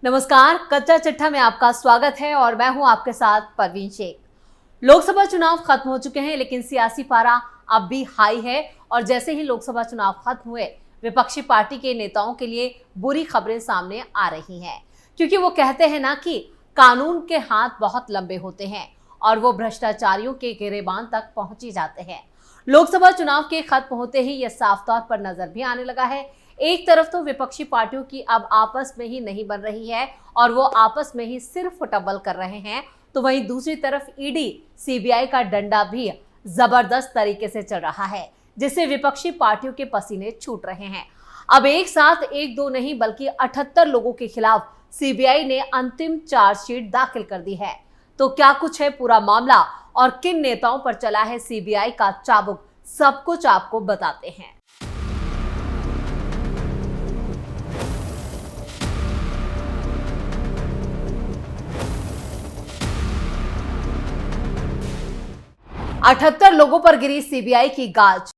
नमस्कार, कच्चा चिट्ठा में आपका स्वागत है और मैं हूं आपके साथ परवीन शेख। लोकसभा चुनाव खत्म हो चुके हैं, लेकिन सियासी पारा अब भी हाई है और जैसे ही लोकसभा चुनाव खत्म हुए, विपक्षी पार्टी के नेताओं के लिए बुरी खबरें सामने आ रही हैं, क्योंकि वो कहते हैं ना कि कानून के हाथ बहुत लंबे होते हैं और वो भ्रष्टाचारियों के गिरेबान तक पहुंची जाते हैं। लोकसभा चुनाव के खत्म होते ही यह साफ तौर पर नजर भी आने लगा है। एक तरफ तो विपक्षी पार्टियों की अब आपस में ही नहीं बन रही है और वो आपस में ही सिर्फ फुटबॉल कर रहे हैं, तो वहीं दूसरी तरफ ईडी सीबीआई का डंडा भी जबरदस्त तरीके से चल रहा है, जिससे विपक्षी पार्टियों के पसीने छूट रहे हैं। अब एक साथ एक दो नहीं बल्कि 78 लोगों के खिलाफ सीबीआई ने अंतिम चार्जशीट दाखिल कर दी है। तो क्या कुछ है पूरा मामला और किन नेताओं पर चला है सीबीआई का चाबुक, सब कुछ आपको बताते हैं। अठहत्तर लोगों पर गिरी सीबीआई की गाज,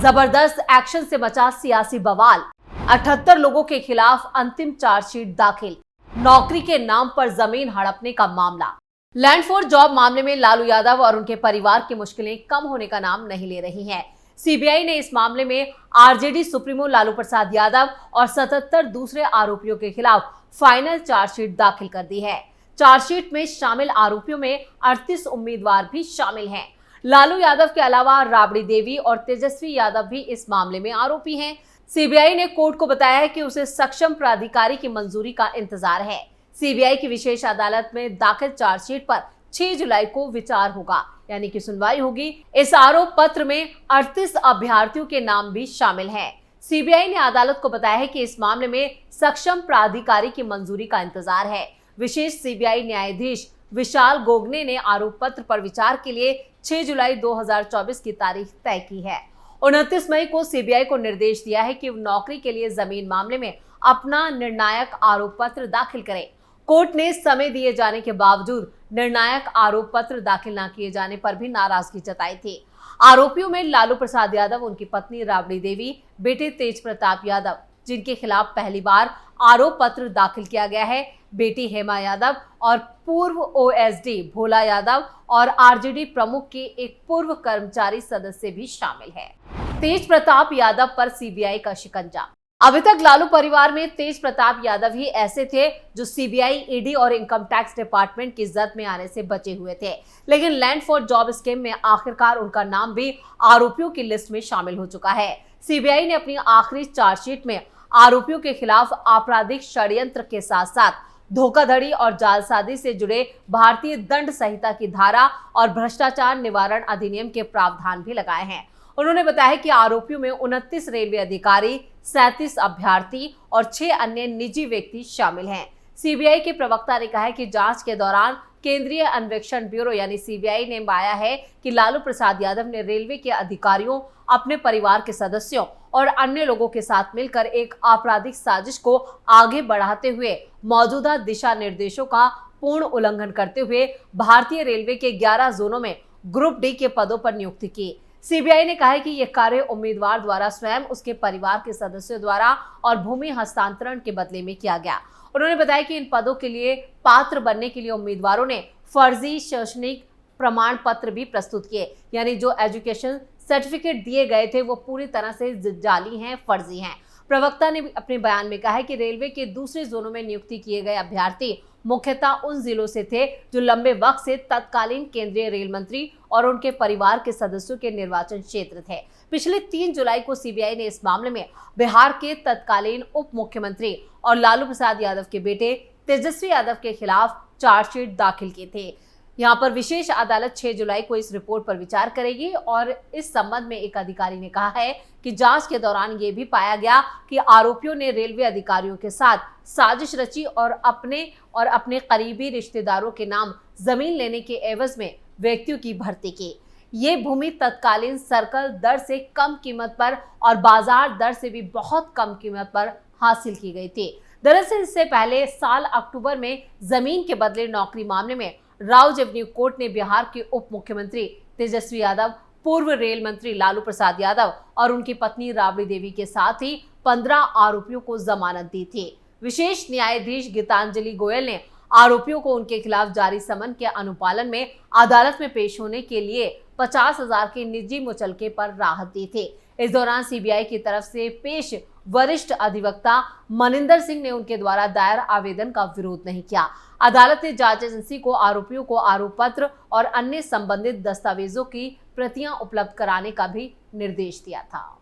जबरदस्त एक्शन से मचा सियासी बवाल। 78 लोगों के खिलाफ अंतिम चार्जशीट दाखिल, नौकरी के नाम पर जमीन हड़पने का मामला। लैंड फॉर जॉब मामले में लालू यादव और उनके परिवार की मुश्किलें कम होने का नाम नहीं ले रही हैं। सीबीआई ने इस मामले में आरजेडी सुप्रीमो लालू प्रसाद यादव और 77 दूसरे आरोपियों के खिलाफ फाइनल चार्जशीट दाखिल कर दी है। चार्जशीट में शामिल आरोपियों में 38 उम्मीदवार भी शामिल हैं। लालू यादव के अलावा राबड़ी देवी और तेजस्वी यादव भी इस मामले में आरोपी हैं। सीबीआई ने कोर्ट को बताया है कि उसे सक्षम प्राधिकारी की मंजूरी का इंतजार है। सीबीआई की विशेष अदालत में दाखिल चार्जशीट पर 6 जुलाई को विचार होगा, यानी कि सुनवाई होगी। इस आरोप पत्र में 38 अभ्यर्थियों के नाम भी शामिल हैं। सीबीआई ने अदालत को बताया है कि इस मामले में सक्षम प्राधिकारी की मंजूरी का इंतजार है। विशेष सीबीआई न्यायाधीश विशाल गोगने ने आरोप पत्र पर विचार के लिए 6 जुलाई 2024 की तारीख तय की है। 29 मई को सीबीआई को निर्देश दिया है कि नौकरी के लिए जमीन मामले में अपना निर्णायक आरोप पत्र दाखिल करे। कोर्ट ने समय दिए जाने के बावजूद निर्णायक आरोप पत्र दाखिल न किए जाने पर भी नाराजगी जताई थी। आरोपियों में लालू प्रसाद यादव, उनकी पत्नी राबड़ी देवी, बेटे तेज प्रताप यादव जिनके खिलाफ पहली बार आरोप पत्र दाखिल किया गया है, बेटी हेमा यादव और पूर्व ओएसडी भोला यादव और आरजेडी प्रमुख के एक पूर्व कर्मचारी सदस्य भी शामिल है। तेज प्रताप यादव पर सीबीआई का शिकंजा। अभी तक लालू परिवार में तेज प्रताप यादव ही ऐसे थे जो सीबीआई, ईडी और इनकम टैक्स डिपार्टमेंट की जद में आने से बचे हुए थे, लेकिन लैंड फॉर जॉब स्कीम में आखिरकार उनका नाम भी आरोपियों की लिस्ट में शामिल हो चुका है। सीबीआई ने अपनी आखिरी चार्जशीट में आरोपियों के खिलाफ आपराधिक षड्यंत्र के साथ साथ धोखाधड़ी और जालसाजी से जुड़े भारतीय दंड संहिता की धारा और भ्रष्टाचार निवारण अधिनियम के प्रावधान भी लगाए हैं। उन्होंने बताया कि आरोपियों में 29 रेलवे अधिकारी, 37 अभ्यर्थी और 6 अन्य निजी व्यक्ति शामिल हैं। सीबीआई के प्रवक्ता ने कहा है कि जांच के दौरान केंद्रीय अन्वेषण ब्यूरो यानी सीबीआई ने पाया है कि लालू प्रसाद यादव ने रेलवे के अधिकारियों, अपने परिवार के सदस्यों और अन्य लोगों के साथ मिलकर एक आपराधिक साजिश को आगे बढ़ाते हुए मौजूदा दिशा निर्देशों का पूर्ण उल्लंघन करते हुए भारतीय रेलवे के 11 जोनों में ग्रुप डी के पदों पर नियुक्ति की। सीबीआई ने कहा है कि यह कार्य उम्मीदवार द्वारा स्वयं, उसके परिवार के सदस्यों द्वारा और भूमि हस्तांतरण के बदले में किया गया। उन्होंने बताया कि इन पदों के लिए पात्र बनने के लिए उम्मीदवारों ने फर्जी शैक्षणिक प्रमाण पत्र भी प्रस्तुत किए, यानी जो एजुकेशन सर्टिफिकेट दिए गए थे वो पूरी तरह से जाली हैं, फर्जी हैं। प्रवक्ता ने अपने बयान में कहा है कि रेलवे के दूसरे जोनों में नियुक्ति किए गए अभ्यर्थी मुख्यतः उन जिलों से थे जो लंबे वक्त से तत्कालीन केंद्रीय रेल मंत्री और उनके परिवार के सदस्यों के निर्वाचन क्षेत्र थे। पिछले 3 जुलाई को सीबीआई ने इस मामले में बिहार के तत्कालीन उप मुख्यमंत्री और लालू प्रसाद यादव के बेटे तेजस्वी यादव के खिलाफ चार्जशीट दाखिल किए थे। यहाँ पर विशेष अदालत 6 जुलाई को इस रिपोर्ट पर विचार करेगी और इस संबंध में एक अधिकारी ने कहा है कि जांच के दौरान ये भी पाया गया कि आरोपियों ने रेलवे अधिकारियों के साथ साजिश रची और अपने करीबी रिश्तेदारों के नाम जमीन लेने के एवज में व्यक्तियों की भर्ती की। ये भूमि तत्कालीन सर्कल दर से कम कीमत पर और बाजार दर से भी बहुत कम कीमत पर हासिल की गई थी। दरअसल इससे पहले साल अक्टूबर में जमीन के बदले नौकरी मामले में राउज एवेन्यू कोर्ट ने बिहार के उप मुख्यमंत्री तेजस्वी यादव, पूर्व रेल मंत्री लालू प्रसाद यादव और उनकी पत्नी राबड़ी देवी के साथ ही 15 आरोपियों को जमानत दी थी। विशेष न्यायाधीश गीतांजलि गोयल ने आरोपियों को उनके खिलाफ जारी समन के अनुपालन में अदालत में पेश होने के लिए 50,000 के निजी मुचलके पर राहत दी थी। इस दौरान सीबीआई की तरफ से पेश वरिष्ठ अधिवक्ता मनिंदर सिंह ने उनके द्वारा दायर आवेदन का विरोध नहीं किया। अदालत ने जांच एजेंसी को आरोपियों को आरोप पत्र और अन्य संबंधित दस्तावेजों की प्रतियां उपलब्ध कराने का भी निर्देश दिया था।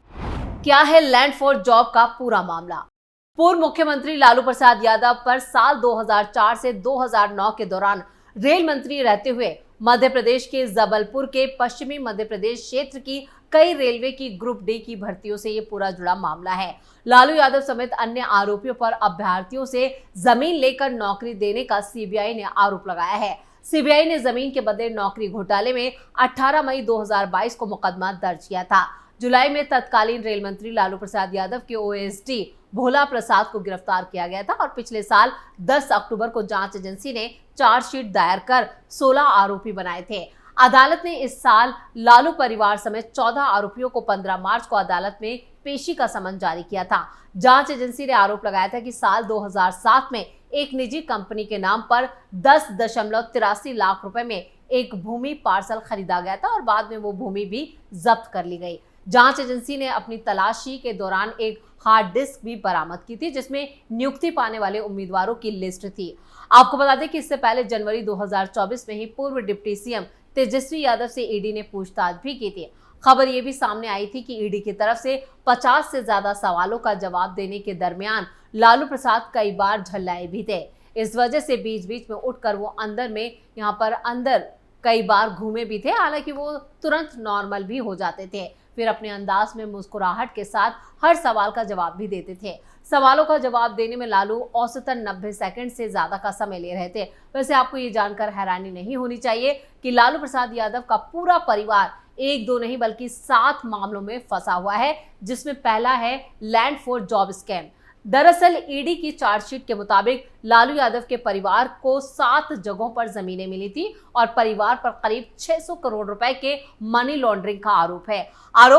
क्या है लैंड फॉर जॉब का पूरा मामला? पूर्व मुख्यमंत्री लालू प्रसाद यादव पर साल 2004 से 2009 के दौरान रेल मंत्री रहते हुए मध्य प्रदेश के जबलपुर के पश्चिमी मध्य प्रदेश क्षेत्र की कई रेलवे की ग्रुप डी की भर्तियों से ये पूरा जुड़ा मामला है। लालू यादव समेत अन्य आरोपियों पर अभ्यर्थियों से जमीन लेकर नौकरी देने का सीबीआई ने आरोप लगाया है। सीबीआई ने जमीन के बदले नौकरी घोटाले में 18 मई 2022 को मुकदमा दर्ज किया था। जुलाई में तत्कालीन रेल मंत्री लालू प्रसाद यादव के ओएसडी भोला प्रसाद को गिरफ्तार किया गया था और पिछले साल 10 अक्टूबर को जांच एजेंसी ने चार्जशीट दायर कर 16 आरोपी बनाए थे। अदालत ने इस साल लालू परिवार समेत 14 आरोपियों को 15 मार्च को अदालत में पेशी का समन जारी किया था। जांच एजेंसी ने आरोप लगाया था कि साल 2007 में एक निजी कंपनी के नाम पर 10.83 लाख रुपए में एक भूमि पार्सल खरीदा गया था और बाद में वो भूमि भी जब्त कर ली गई। जांच एजेंसी ने अपनी तलाशी के दौरान एक हार्ड डिस्क भी बरामद की थी जिसमें नियुक्ति पाने वाले उम्मीदवारों की लिस्ट थी। आपको बता दें कि इससे पहले जनवरी 2024 में ही पूर्व डिप्टी सीएम तेजस्वी यादव से ईडी ने पूछताछ भी की थी। खबर ये भी सामने आई थी कि ईडी की तरफ से 50 से ज्यादा सवालों का जवाब देने के दरमियान लालू प्रसाद कई बार झल्लाए भी थे। इस वजह से बीच बीच में उठकर वो अंदर कई बार घूमे भी थे। हालांकि वो तुरंत नॉर्मल भी हो जाते थे, फिर अपने अंदाज में मुस्कुराहट के साथ हर सवाल का जवाब भी देते थे। सवालों का जवाब देने में लालू औसतन 90 सेकंड से ज्यादा का समय ले रहे थे। वैसे आपको ये जानकर हैरानी नहीं होनी चाहिए कि लालू प्रसाद यादव का पूरा परिवार 1-2 नहीं बल्कि 7 मामलों में फंसा हुआ है, जिसमें पहला है लैंड फॉर जॉब स्कैम। दरअसल ईडी की चार्जशीट के मुताबिक लालू यादव के परिवार को 7 जगहों पर जमीनें मिली थी और परिवार पर करीब 600 करोड़ रुपए के मनी लॉन्ड्रिंग का आरोप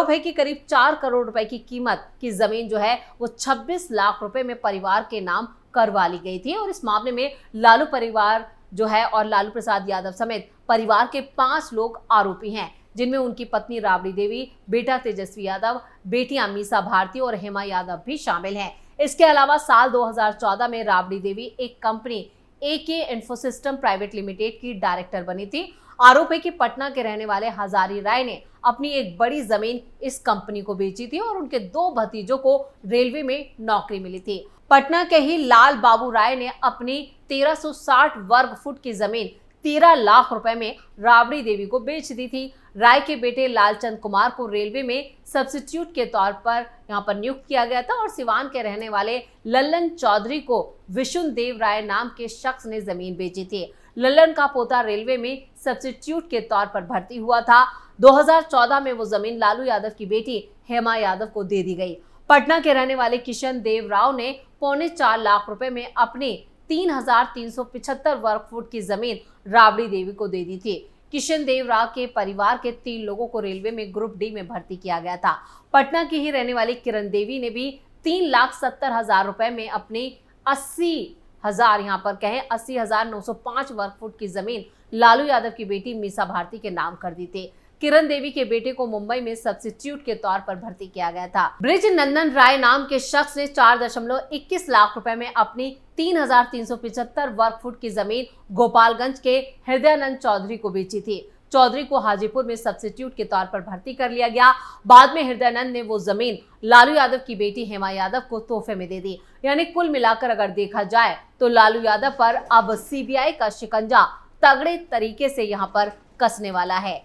है कि करीब 4 करोड़ रुपए की कीमत की जमीन जो है वो 26 लाख रुपए में परिवार के नाम करवा ली गई थी। और इस मामले में लालू परिवार जो है और लालू प्रसाद यादव समेत परिवार के 5 लोग आरोपी हैं, जिनमें उनकी पत्नी राबड़ी देवी, बेटा तेजस्वी यादव, बेटियां मीसा भारती और हेमा यादव भी शामिल हैं। इसके अलावा साल 2014 में राबड़ी देवी एक कंपनी एके इन्फोसिस्टम प्राइवेट लिमिटेड की डायरेक्टर बनी थी। आरोप है कि पटना के रहने वाले हजारी राय ने अपनी एक बड़ी जमीन इस कंपनी को बेची थी और उनके 2 भतीजों को रेलवे में नौकरी मिली थी। पटना के ही लाल बाबू राय ने अपनी 1360 वर्ग फुट की जमीन 13 लाख रुपए में राबड़ी देवी को बेच दी थी। राय के बेटे लालचंद कुमार को रेलवे में सब्स्टिट्यूट के तौर पर यहाँ पर नियुक्त किया गया था और सिवान के रहने वाले लल्लन चौधरी को विशुन देव राय नाम के शख्स ने जमीन बेची थी। लल्लन का पोता रेलवे में सब्स्टिट्यूट के तौर पर भर्ती हुआ था। 2014 में वो जमीन लालू यादव की बेटी हेमा यादव को दे दी गई। पटना के रहने वाले किशन देव राव ने 4.25 लाख रुपए में अपनी 3,375 वर्ग फुट की जमीन राबड़ी देवी को दे दी थी। किशन देव राव के परिवार के 3 लोगों को रेलवे में ग्रुप डी में भर्ती किया गया था। पटना की ही रहने वाली किरण देवी ने भी 3,70,000 रुपए में अपनी 80,905 वर्ग फुट की जमीन लालू यादव की बेटी मीसा भारती के नाम कर दी थी। किरण देवी के बेटे को मुंबई में सब्स्टिट्यूट के तौर पर भर्ती किया गया था। ब्रिज नंदन राय नाम के शख्स ने 4.21 लाख रुपए में अपनी 3,375 वर्ग फुट की जमीन गोपालगंज के हृदयानंद चौधरी को बेची थी। चौधरी को हाजीपुर में सब्स्टिट्यूट के तौर पर भर्ती कर लिया गया। बाद में हृदयानंद ने वो जमीन लालू यादव की बेटी हेमा यादव को तोहफे में दे दी। यानी कुल मिलाकर अगर देखा जाए तो लालू यादव पर अब सीबीआई का शिकंजा तगड़े तरीके से यहाँ पर कसने वाला है।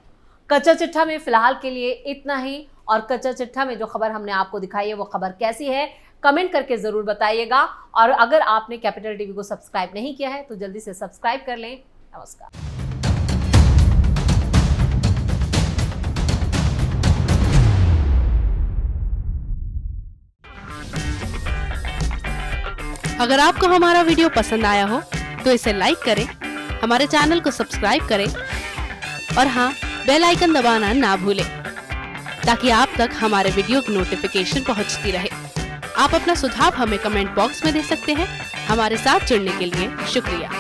कच्चा चिट्ठा में फिलहाल के लिए इतना ही। और कच्चा चिट्ठा में जो खबर हमने आपको दिखाई है वो खबर कैसी है कमेंट करके जरूर बताइएगा। और अगर आपने कैपिटल टीवी को सब्सक्राइब नहीं किया है तो जल्दी से सब्सक्राइब कर लें। नमस्कार। अगर आपको हमारा वीडियो पसंद आया हो तो इसे लाइक करें, हमारे चैनल को सब्सक्राइब करें और हाँ, बेल आइकन दबाना ना भूलें ताकि आप तक हमारे वीडियो की नोटिफिकेशन पहुंचती रहे। आप अपना सुझाव हमें कमेंट बॉक्स में दे सकते हैं। हमारे साथ जुड़ने के लिए शुक्रिया।